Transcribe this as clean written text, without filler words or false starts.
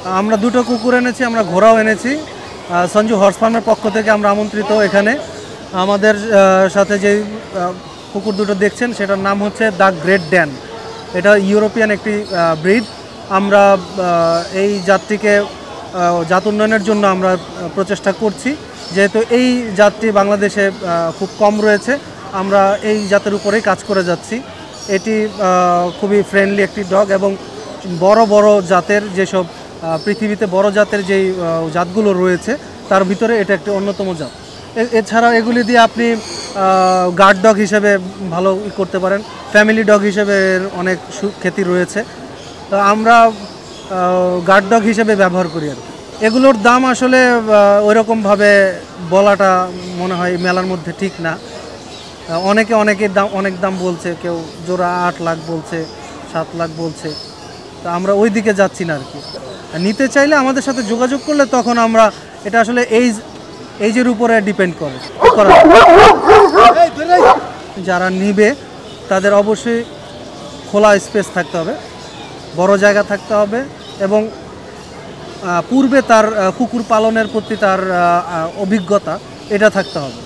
আমরা দুটো কুকুর এনেছি, আমরা ঘোড়াও এনেছি। সঞ্জু হর্স ফার্মের পক্ষ থেকে আমরা আমন্ত্রিত এখানে। আমাদের সাথে যে কুকুর দুটো দেখছেন সেটার নাম হচ্ছে দ্য গ্রেট ড্যান। এটা ইউরোপিয়ান একটি ব্রিড। আমরা এই জাতটিকে জাত উন্নয়নের জন্য আমরা প্রচেষ্টা করছি, যেহেতু এই জাতটি বাংলাদেশে খুব কম রয়েছে। আমরা এই জাতের উপরেই কাজ করে যাচ্ছি। এটি খুবই ফ্রেন্ডলি একটি ডগ এবং বড় বড় জাতের যেসব পৃথিবীতে বড় জাতের যেই জাতগুলো রয়েছে তার ভিতরে এটা একটি অন্যতম জাত। এছাড়াও এগুলি দিয়ে আপনি গার্ড ডগ হিসেবে ভালো করতে পারেন, ফ্যামিলি ডগ হিসেবে অনেক খ্যাতি রয়েছে। তো আমরা গার্ড ডগ হিসেবে ব্যবহার করি আর এগুলোর দাম আসলে ওইরকমভাবে বলাটা মনে হয় মেলার মধ্যে ঠিক না। অনেকে অনেক দাম বলছে, কেউ জোড়া 8 লাখ বলছে, 7 লাখ বলছে। তো আমরা ওই দিকে যাচ্ছি না আর কি। নিতে চাইলে আমাদের সাথে যোগাযোগ করলে তখন আমরা, এটা আসলে এইজের উপরে ডিপেন্ড করে। যারা নিবে তাদের অবশ্যই খোলা স্পেস থাকতে হবে, বড় জায়গা থাকতে হবে এবং পূর্বে তার কুকুর পালনের প্রতি তার অভিজ্ঞতা এটা থাকতে হবে।